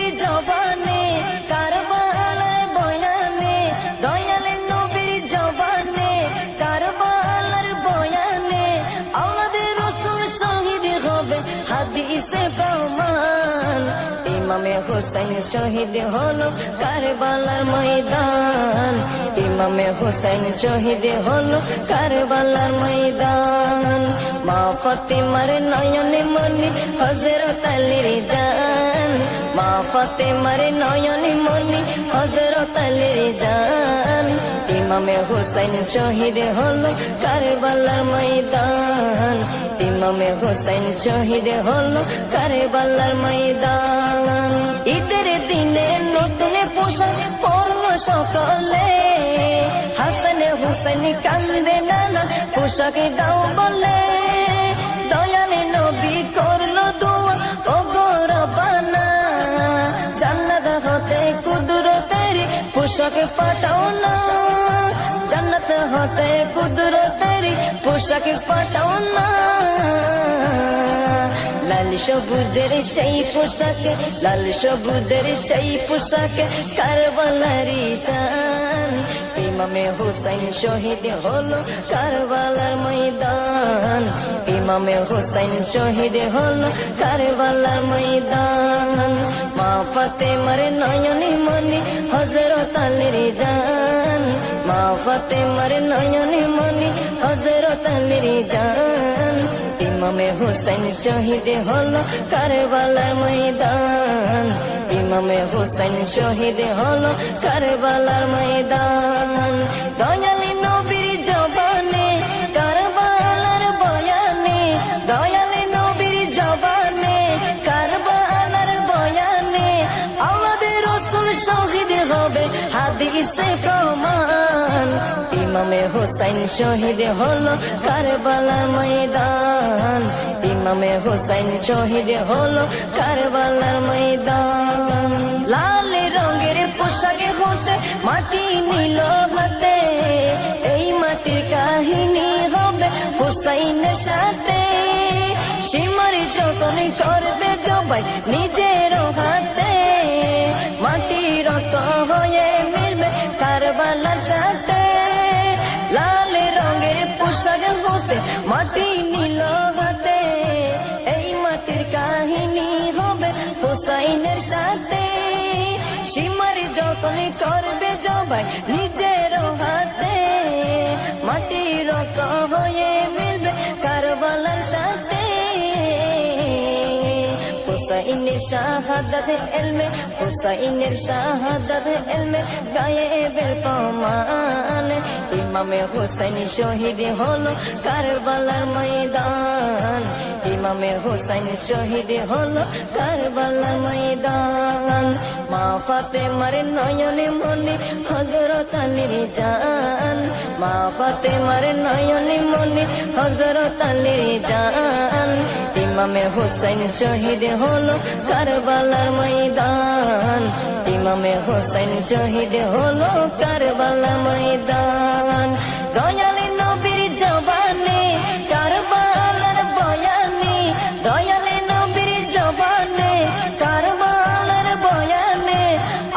নবীর জবানে কারবালার বয়ানে, দয়াল নবীর জবানে কারবালার বয়ানে আওলাদে রাসূল শহীদ হবে হাদিসে প্রমাণ। ইমামে হুসাইন শহীদ হলো কারবালার ময়দান, ইমামে হুসাইন শহীদ হলো কারবালার ময়দান। মা ফাতেমার নয়নে মনি হযরত আলীর জান, মা ফাতেমার নয়নে মনি হযরত আলীর জান। ইমামে হুসাইন শহীদ হলো কারবালার ময়দান, ইমামে হুসাইন শহীদ হলো কারবালার ময়দান। ঈদের দিনে নতুন পোশাক পরলো সকলে, হাসান হুসাইন কান্দে নানা পোশাক দাও বলে। দয়াল নবী করলো দোয়া ও গো রব্বানা, জান্নাত হতে কুদরতের পোশাক পাঠাও না, জান্নাত হতে কুদরতের পোশাক পাঠাও না। লাল সবুজের সেই পোশাকে, লাল সবুজের সেই পোশাকে কারবালার শান। ইমামে হুসাইন শহীদ হলো কারবালার ময়দান, ইমামে হুসাইন শহীদ হলো কারবালার ময়দান। মা ফাতেমার নয়নে মনি হযরত আলীর জান, মা ফাতেমার নয়নে মনি হযরত আলীর জান। ইমামে হুসাইন শহীদ হলো কারবালার ময়দান, ইমামে হুসাইন শহীদ হলো কারবালার ময়দান। দয়াল নবীর জবানে কারবালার বয়ানে, দয়াল নবীর জবানে কারবালার বয়ানে আওলাদে রাসূল শহীদ হবে হাদিসে প্রমাণ। ইমামে হুসাইন শহীদ হলো কারবালার ময়দান, ইমামে হুসাইন শহীদ হলো কারবালার ময়দান। লাল রঙের পোশাকে হতে মাটি নিল হাতে, এই মাটির কাহিনী হবে হুসাইনের সাথে। সীমার যতন করবে জবাই নিজের হাতে, মাটি রক্ত হয়ে মিলবে কারবালার সাথে। লাল রঙের পোশাক হতে মাটি নিল হাতে, এই মাটির কাহিনী হবে হুসাইনের সাথে। সীমার যতন করবে জবাই নিজের হাতে, মাটি রক্ত হয়ে মিলবে কারবালার সাথে। হুসাইনের শাহাদাত ইলমে, হুসাইনের শাহাদাত ইলমে গায়েবের প্রমাণ। ইমামে হুসাইন শহীদ হলো কারবালার ময়দান, ইমামে হুসাইন শহীদ হলো কারবালার ময়দান। মা ফাতেমার নয়নে মনি হযরত আলীর জান, মা ফাতেমার নয়নে মনি হযরত আলীর জান। ইমামে হুসাইন শহীদ হলো কারবালার ময়দান, ইমামে হুসাইন শহীদ হলো কারবালার ময়দান। দয়াল নবীর জবানে কারবালার বয়ানে, দয়াল নবীর জবানে কারবালার বয়ানে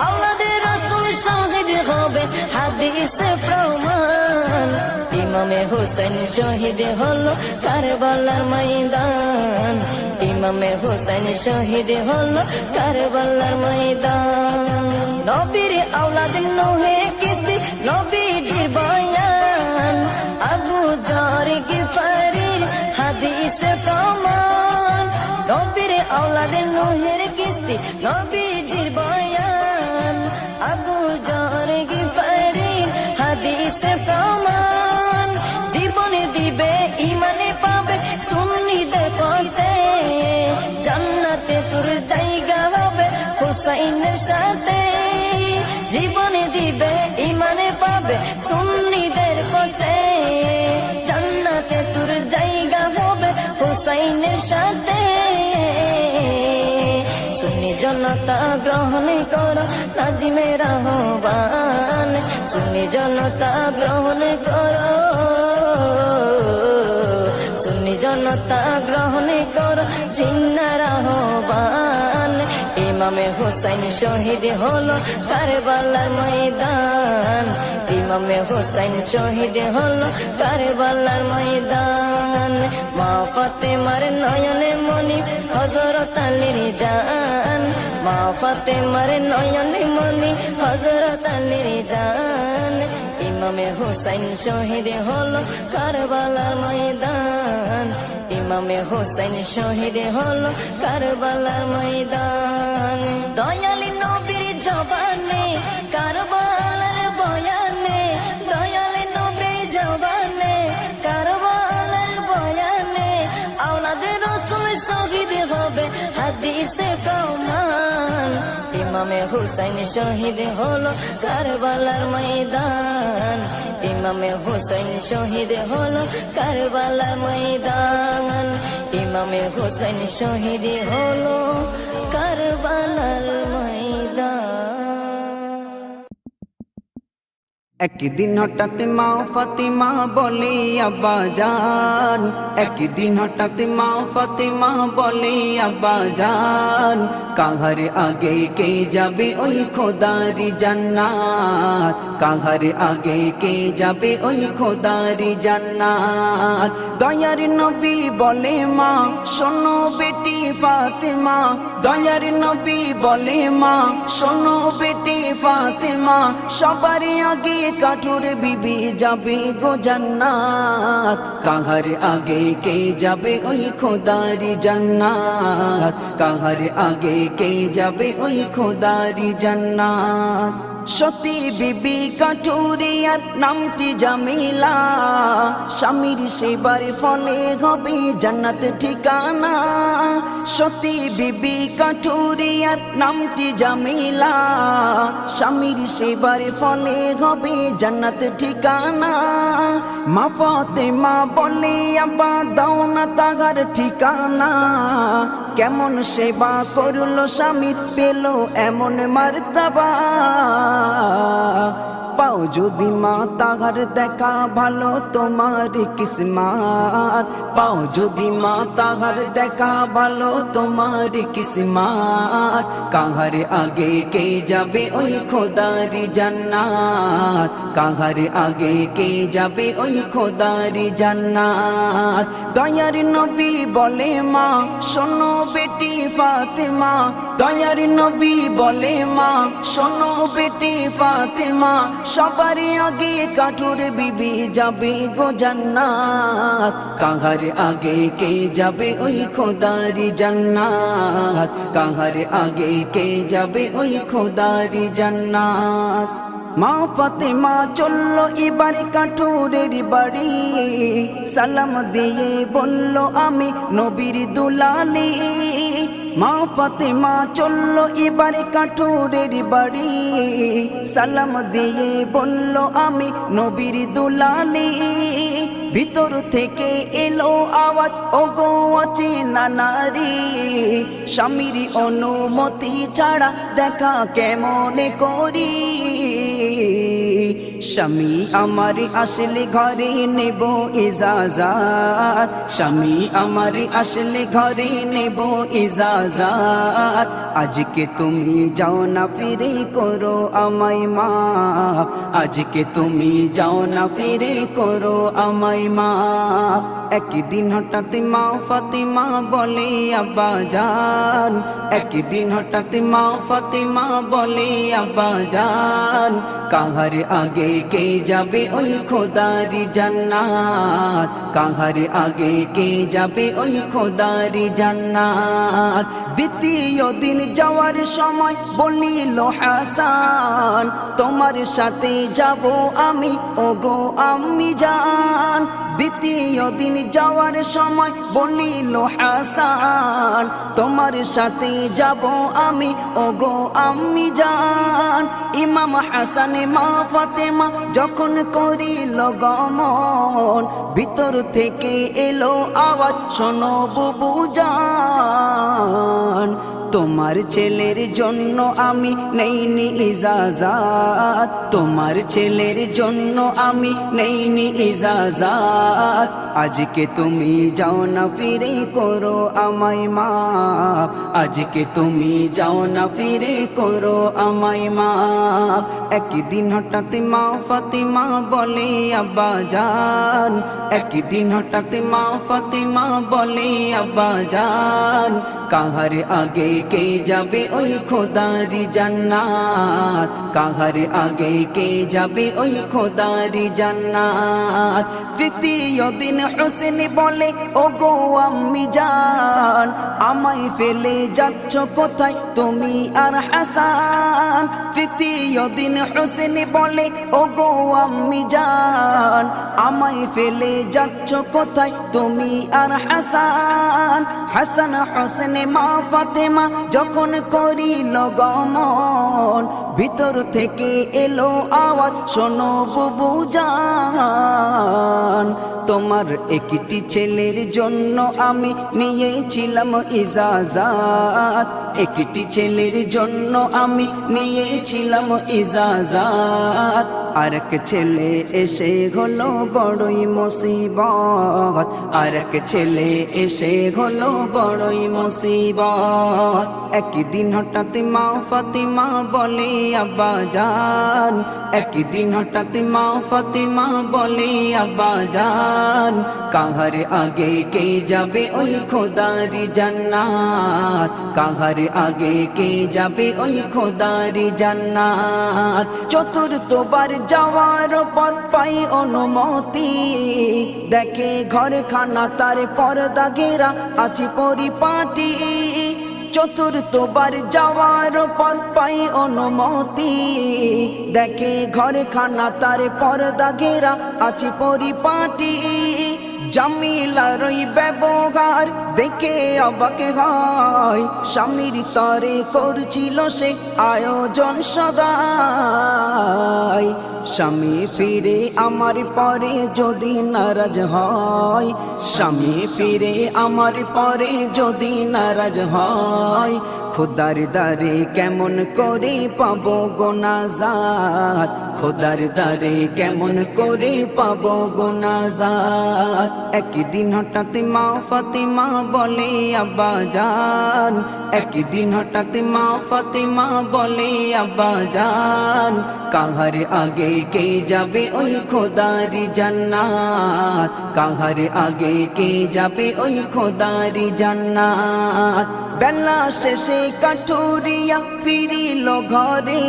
আওলাদে রাসূল শহীদ হবে হাদিসে প্রমাণ। ইমামে হুসাইন শহীদ হলো কারবালার ময়দান, ইমামে হুসাইন শহীদ হলো কারবালার ময়দান। নবীর আওলাদ নূহে কিস্তি নবীজির বয়ান, আবু যর গিফারির হাদিসে প্রমাণ। নবীর আওলাদ নূহের কিস্তি নবীজির বয়ান, আবু যর গিফারির হাদিসে প্রমাণ। জীবনে দিবে ইমানে পাবে সুন্নিদের পথে, জান্নাতে তোর জায়গা হবে হুসাইনের সাথে। জীবনে দিবে ইমানে পাবে সুন্নিদের পথে, জান্নাতে তোর জায়গা হবে হুসাইনের সাথে। সুন্নি জনতা গ্রহণ করো নাজিমের আহ্বান, সুন্নি জনতা গ্রহণ করো, সুন্নি জনতা গ্রহণ করো জিন্নার আহ্বান। ইমামে হুসাইন শহীদ হলো কারবালার ময়দান, ইমামে হুসাইন শহীদ হলো কারবালার ময়দান। মা ফাতেমার নয়নে মনি হযরত আলীর জান, মা ফাতেমার নয়নে মনি হযরত আলীর জান। ইমামে হুসাইন শহীদ হলো কারবালার ময়দান, ইমামে হুসাইন শহীদ হলো কারবালার ময়দান। দয়ালি নবীর জবানে কারবালার বয়ানে, দয়ালি নবীর জবানে কারবালার বয়ানে, আওলাদে রাসূল শহীদ হবে হাদিসে প্রমাণ। ইমামে হুসাইন শহীদ হলো কারবালার ময়দান, ইমামে হুসাইন শহীদ হলো কারবালার ময়দান, ইমামে হুসাইন শহীদ হলো কারবালার ময়দান। একদিন হঠাৎ মা ফাতিমা বলে আব্বা জান, একদিন হঠাৎ মা ফাতিমা বলে আব্বা জান, কাহার আগে কে যাবে ওই খোদারি জান্নাত, কাহার আগে কে যাবে ওই খোদারি জান্নাত। দয়ার নবী বলে মা শোনো বেটি ফাতিমা, দয়ার নবী বলে মা শোনো বেটি ফাতিমা, সবার আগে কাঠুর বিবি যাবে গো জান্নাত, কাহার আগে কে যাবে ওই খোদারি জান্নাত, কাহার আগে কে যাবে ওই খোদারি জান্নাত। সতী বিবি কাঠুরিয়ার নামটি জামিলা, স্বামীর সেবার ফলে হবে জান্নাত ঠিকানা। সতী বিবি কাঠুরিয়ার নামটি জামিলা, স্বামীর সেবার ফলে হবে জান্নাত ঠিকানা। মা ফাতেমা বলে আব্বা দাও না তাহার ঠিকানা, কেমন সেবা করলো স্বামী পেল এমন মারতাবা। পাও যদি মা তাহার দেখা ভালো তোমার কিসমাত, পাও যদি মা তাহার দেখা ভালো তোমার কিসমাত, কাহার আগে কে যাবে ওই খোদারি জান্নাত, কাহার আগে কে যাবে ওই খোদারি জান্নাত। দয়ার নবী বলে মা শোনো বেটি ফাতিমা, দয়ার নবী বলে মা শোনো বেটি ফাতিমা, সবার আগে কাঠুর বিবি যাবে গো জান্নাত, কাহার আগে কে যাবে ওই খোদারি জান্নাত, কাহার আগে কে যাবে ওই খোদারি জান্নাত। মা ফাতেমা চলল এবার কাঠুরের বাড়ি, সালাম দিয়ে বলল আমি নবীর দুলালি। মা ফাতেমা চলল এবার কাঠুরের বাড়ি, সালাম দিয়ে বলল আমি নবীর দুলালি। ভিতর থেকে এলো আওয়াজ ওগো অচেনা নারী, স্বামীর অনুমতি ছাড়া দেখা কেমনে করি। স্বামী আমার আসলে ঘরে নেব ইজাজাত, স্বামী আমার আসলে ঘরে নেব ইজাজাত। আজকে তুমি যাও না ফিরে করো আমায় মাফ, আজকে তুমি যাও না ফিরে করো আমায় মাফ। একদিন হঠাৎ মা ফাতিমা বলে আব্বা জান, একদিন হঠাৎ মা ফাতিমা বলে আব্বা জান, কাহার আগে কে যাবে ওই খোদারি জান্নাত, কাহার আগে কে যাবে ওই খোদারি জান্নাত। দ্বিতীয় দিন যাওয়ার সময় বলিল হাসান, তোমার সাথে যাব আমি ওগো আম্মি জান। দ্বিতীয় দিন যাওয়ার সময় বলিল হাসান, তোমার সাথে যাব আমি ওগো আম্মি জান। ইমাম হাসান মা ফাতেমা যখন করিল গমন, ভিতর থেকে এলো আওয়াজ শোনো বুবু জান, তোমার ছেলের জন্য আমি নেইনি ইজাজাত, তোমার ছেলের জন্য আমি নেইনি ইজাজাত। আজকে তুমি যাও না ফিরে করো আমায় মাফ, আজকে তুমি যাও না ফিরে করো আমায় মাফ। একদিন হঠাৎ মা ফাতিমা বলে আব্বা জান, একদিন হঠাৎ মা ফাতিমা বলে আব্বা জান, কাহার আগে কে যাবে ওই খোদারি জান্নাত, কাহার আগে কে যাবে ওই খোদারি জান্নাত। তৃতীয় দিন হোসেন বলে ওগো আম্মি জান, আমায় ফেলে যাচ্ছ কোথায় তুমি আর হাসান। তৃতীয় দিন হোসেন বলে ওগো আম্মি জান, আমায় ফেলে যাচ্ছ কোথায় তুমি আর হাসান। হাসান হোসেন মা ফাতেমা যখন করিল গমন, ভিতর থেকে এলো আওয়াজ শোনো বুবু জান, তোমার একটি ছেলের জন্য আমি নিয়েছিলাম ইজাজাত, একটি ছেলের জন্য আমি নিয়েছিলাম ইজাজাত। আরেক ছেলে এসে হলো বড়ই মুসিবত, আরেক ছেলে এসে হলো বড়ই মুসিবত। একদিন হঠাৎ মা ফাতিমা বলে আব্বা জান, একদিন হঠাৎ মা ফাতিমা বলে আব্বা জান, কাহার আগে কে যাবে ওই খোদারি জান্নাত, কাহার আগে কে যাবে ওই খোদারি জান্নাত। চতুর্থবার যাওয়ার পর পাই অনুমতি, দেখে ঘর খানা তার পর্দা ঘেরা আছে পরিপাটি। চতুর্থবার যাওয়ার পর পাই অনুমতি, দেখে ঘর খানা তার পর্দা ঘেরা আছে পরিপাটি। জামিলার ওই ব্যবহার দেখে অবাক হয়, স্বামীর তরে করছিল সে আয়োজন সদাই। স্বামী ফিরে আমার পরে যদি নারাজ হয়, স্বামী ফিরে আমার পরে যদি নারাজ হয়, খোদার দারে কেমন করে পাবো গোনাজাত, খোদার দারে কেমন করে পাবো গোনাজাত। একদিন হঠাৎ মা ফাতিমা বলে আব্বা জান, একদিন হঠাৎ মা ফাতিমা বলে আব্বা জান, কাহার আগে কে যাবে ওই খোদারি জান্নাত, কাহার আগে কে যাবে ওই খোদারি জান্নাত। বেলা শেষে কাঠুরিয়া ফিরিল ঘরে,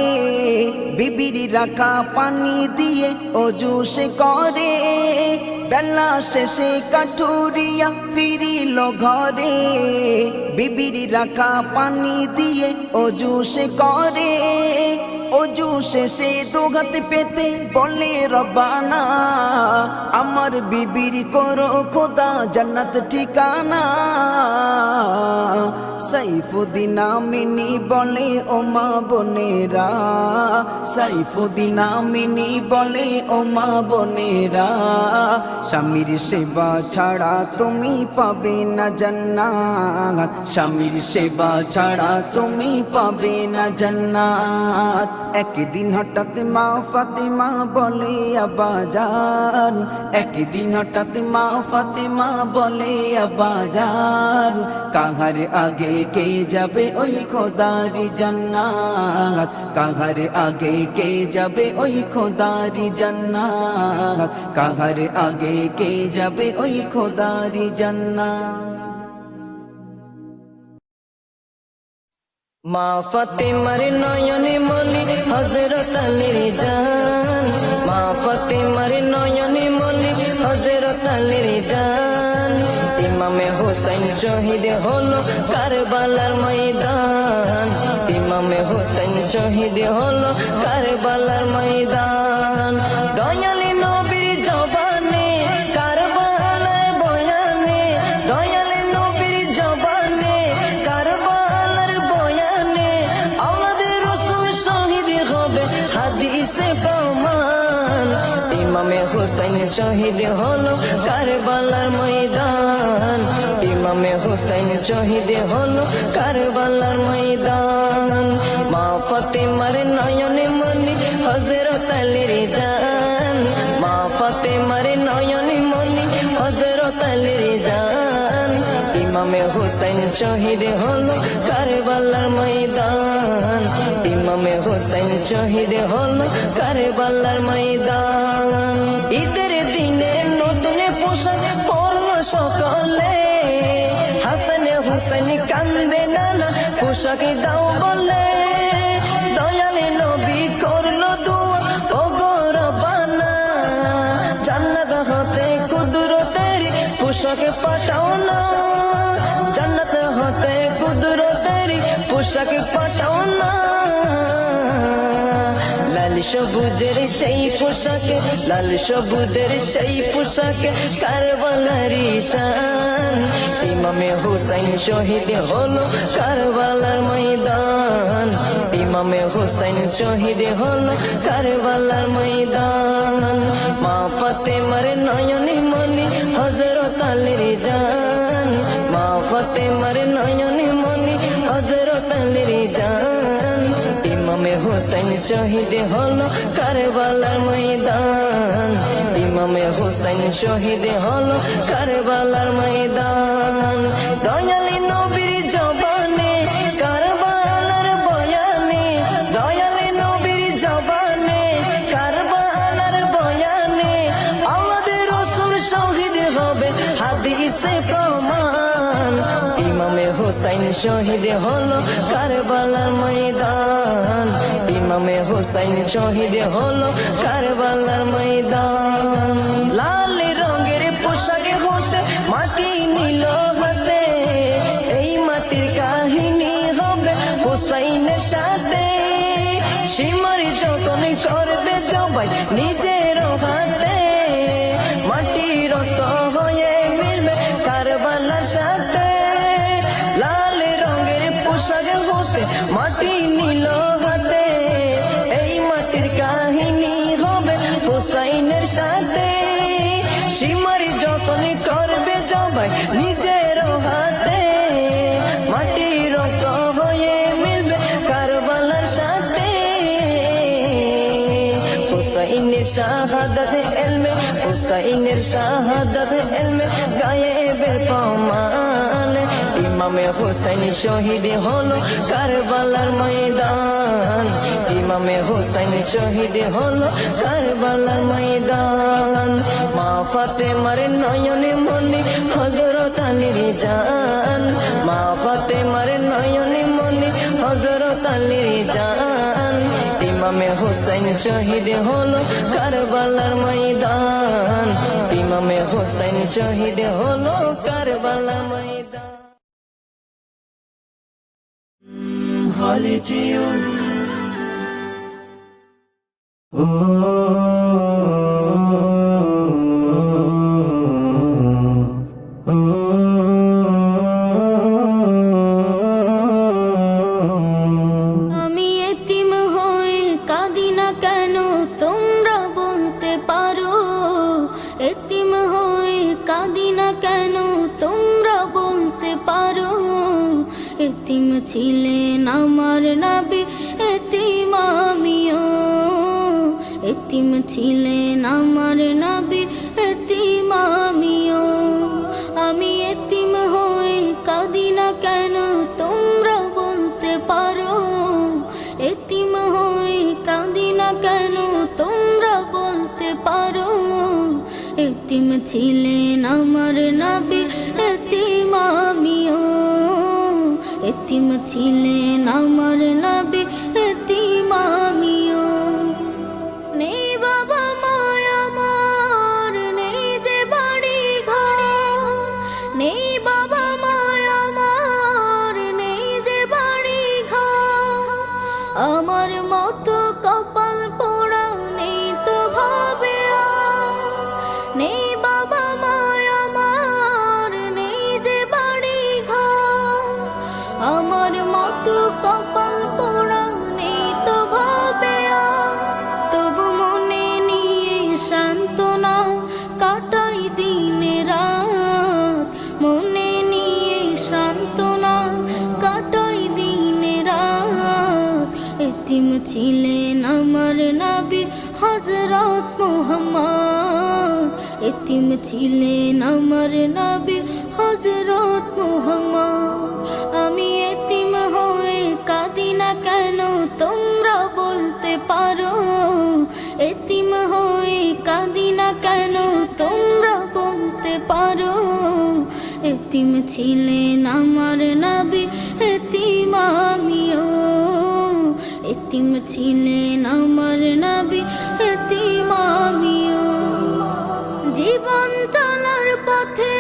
বিবির রাখা পানি দিয়ে অজু সে করে। বেলা শেষে কাঠুরিয়া ফিরিল ঘরে, বিবির রাখা পানি দিয়ে অজু সে করে। অজু শেষে দোগাত পেতে বলে রব্বানা, আমার বিবির করো খোদা জান্নাত ঠিকানা। সাইফুদ্দিন আমিনী বলে ও মা বোনেরা, সাইফুদ্দিন আমিনী বলে ও মা বোনেরা, স্বামীর সেবা ছাড়া তুমি পাবে না জান্নাত, স্বামীর সেবা ছাড়া তুমি পাবে না জান্নাত। একদিন হঠাৎ মা ফাতিমা বলে আব্বা জান, একদিন হঠাৎ মা ফাতিমা বলে আব্বা জান, কাহার আগে কে যাবে ওই খোদারি জান্নাত, কাহার আগে কে যাবে ওই খোদারি জান্নাত, কাহার আগে কে যাবে ওই খোদারি জান্নাত। মা ফাতিমার নয়নে মনি হযরত আলীর জান, মা ফাতিমার নয়নে মনি হযরত আলীর জান। ইমামে হোসেন শহীদ হলো কারবালার ময়দান, ইমামে হোসেন শহীদ হলো কারবালার ময়দান। দয়ালি নবীর জবানে কারবালার বয়ানে, দয়ালি নবীর জবানে কারবালার বয়ানে, আওলাদের রাসূল শহীদ হবে হাদিসে প্রমাণ। ইমামে হোসেন শহীদ হলো কারবালার ময়দান, ইমামে হুসাইন শহীদ হলো কারবালার ময়দান মা ফাতেমার নয়নে মনি হযরত আলীর জান মা ফাতেমার নয়নে মনি হযরত আলীর জান ইমামে হুসাইন শহীদ হলো কারবালার ময়দান ইমামে হুসাইন শহীদ হলো কারবালার ময়দান ঈদের দিনে নতুন পোশাক পরলো সকলে হাসান হুসাইন কান্দে নানা পোশাক দাও বলে দয়াল নবী করলো দোয়া ও গো রব্বানা জান্নাত হতে কুদরতের পোশাক পাঠাও না জান্নাত হতে কুদরতের পোশাক পাঠাও না লাল সবুজের সেই পোশাকে লাল সবুজের সেই পোশাকে কারবালারি শান ইমামে হুসাইন শহীদ হলো কারবালার ময়দান ইমামে হুসাইন শহীদ হলো কারবালার ময়দান মা ফাতেমার নয়নে মনি হযরত আলীর জান মা ফাতেমার নয়নে মনি হযরত আলীর জান ইমামে হুসাইন শহীদ হলো কারবালার ময়দান ইমামে হুসাইন শহীদ হলো কারবালার ময়দান দয়ালি নবীর জবানে কারবালার বয়ানে দয়ালি নবীর জবানে কারবালার বয়ানে আমাদের রাসূল শহীদ হবে হাদিসে প্রমাণ ইমামে হুসাইন শহীদ হলো কারবালার ময়দান ইমামে হুসাইন শহীদ হলো কারবালার ময়দান লাল রঙের পোশাকে হচ্ছে মাটি নিল হাতে এই মাটির কাহিনী হবে হুসাইনের সাথে সীমার যখন করবে জবাই নিজের হাতে মাটি রক্ত হয়ে মিলবে কারবালার সাথে লাল রঙের পোশাক হচ্ছে মাটি নিল হাতে এই মাটির কাহিনী হবে হুসাইনের সাথে সীমার যখন করবে জবাই নিজের হাতে মাটি রক্ত হয়ে মিলবে কারবালার সাথে হুসাইনের শাহাদাত ইলমে হুসাইনের শাহাদাত ইলমে গায়েবের প্রমাণ ইমামে হুসাইন শহীদ হলো কারবালার ময়দান ইমামে হুসাইন শহীদ হলো কারবালার ময়দান মা ফাতেমার নয়নে মনি হযরত আলীর জান মা ফাতেমার নয়নে মনি হযরত আলীর জান ইমামে হুসাইন শহীদ হলো কারবালার ময়দান ইমামে হুসাইন শহীদ হলো কারবালার ময়দান হলে যেও আমি এতিম হয়ে কাঁদি না কেন তোমরা বলতে পারো এতিম হয়ে কাঁদি না কেন তোমরা বলতে পারো এতিম ছিলেন আমার নবী এতিম আমিও এতিম ছিলেন আমার নবী এতিম আমিও আমি এতিম হয়ে কাঁদি না কেন তোমরা বলতে পারো এতিম হয়ে কাঁদি না কেন তোমরা বলতে পারো এতিম ছিলেন আমার নবী এতিম আমিও এতিম ছিলেন আমার নবী এতিম আমিও নেই বাবা মায় আমার নেই যে বাড়ি ঘর নেই বাবা মায় আমার নেই যে বাড়ি ঘর আমার মতো কপাল পোড়া নেই তো ভাবে আর নেই বাবা মায় আমার নেই যে বাড়ি ঘর আমার মতো কপাল পোড়া নেই তো ভাবে আর তবু মনে নিয়ে সান্ত্বনা কাটাই দিন রাত মনে নিয়ে এতিম ছিলেন আমার নবী হযরত মুহাম্মদ, এতিম ছিলেন আমার নবী হযরত মুহাম্মদ। আমি এতিম হয়ে কাঁদি না কেন তোমরা বলতে পারো, এতিম হয়ে কাঁদি না কেন তোমরা বলতে পারো। এতিম ছিলেন আমার নবী এতিম আমিও, এতিম ছিলেন আমার নবী এতিম আমিও। জীবন চলার পথে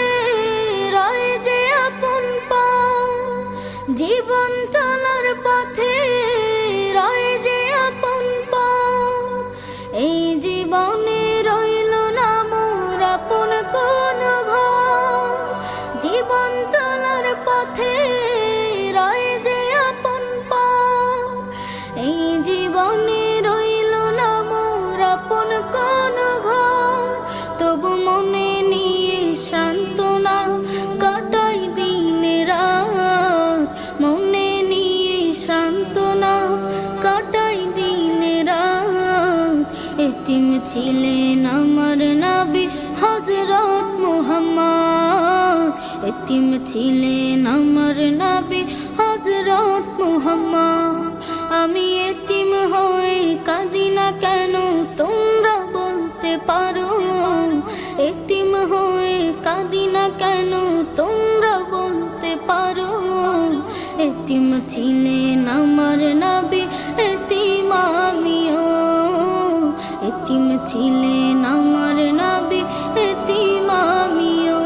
রয় যে আপন পাও, জীবন চলার পথে রয় যে আপন পাও। এই জীবনে রইল না মোর আপন কোন ঘর, জীবন চলার পথে রয় যে আপন পাও। এই জীবনে রইল না মোর আপন কোন ঘর, তবু মনে নিয়ে সান্ত্বনা কাটাই দিন রাত, মনে নিয়ে সান্ত্বনা কাটাই দিন রাত। এতিম ছিলেন আমার নবী হযরত মুহাম্মদ, এতিম ছিলেন আমার নবী হযরত মুহাম্মদ। আমি এতিম হয়ে কাঁদি না কেন তোমরা বলতে পারো, এতিম হয়ে কাঁদি না কেন তোমরা বলতে পারো। এতিম ছিলেন আমার নবী এতিম আমিও, এতিম ছিলেন আমার নবী এতিম আমিও।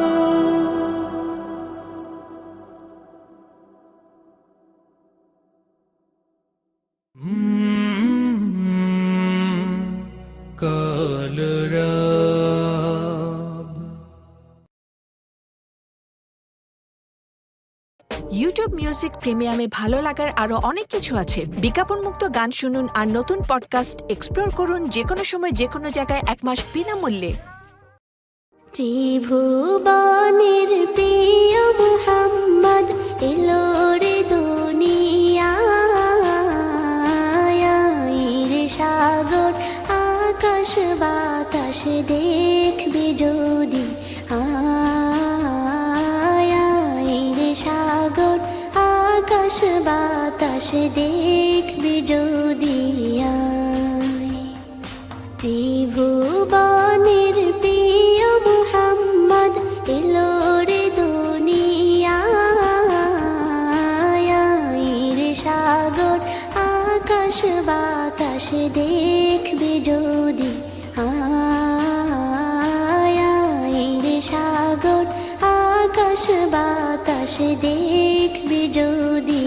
ইউটিউব মিউজিক প্রিমিয়ামে ভালো লাগার আরো অনেক কিছু আছে। বিজ্ঞাপনমুক্ত গান শুনুন আর নতুন পডকাস্ট এক্সপ্লোর করুন যে কোনো সময় যে কোনো জায়গায় 1 মাস বিনামূল্যে। ত্রিভুবনের প্রিয় মুহাম্মদ এলো রে দুনিয়ায়, সাগর আকাশ বাতাস দেখবে যদি, সাগর আকাশ বাতাস দেখবে যদি। ত্রিভুবনের প্রিয় মুহাম্মদ এলো রে দুনিয়ায়, সাগর আকাশ বাতাস দেখবে যদি, সাগর আকাশ বাতাস দেখবে যদি।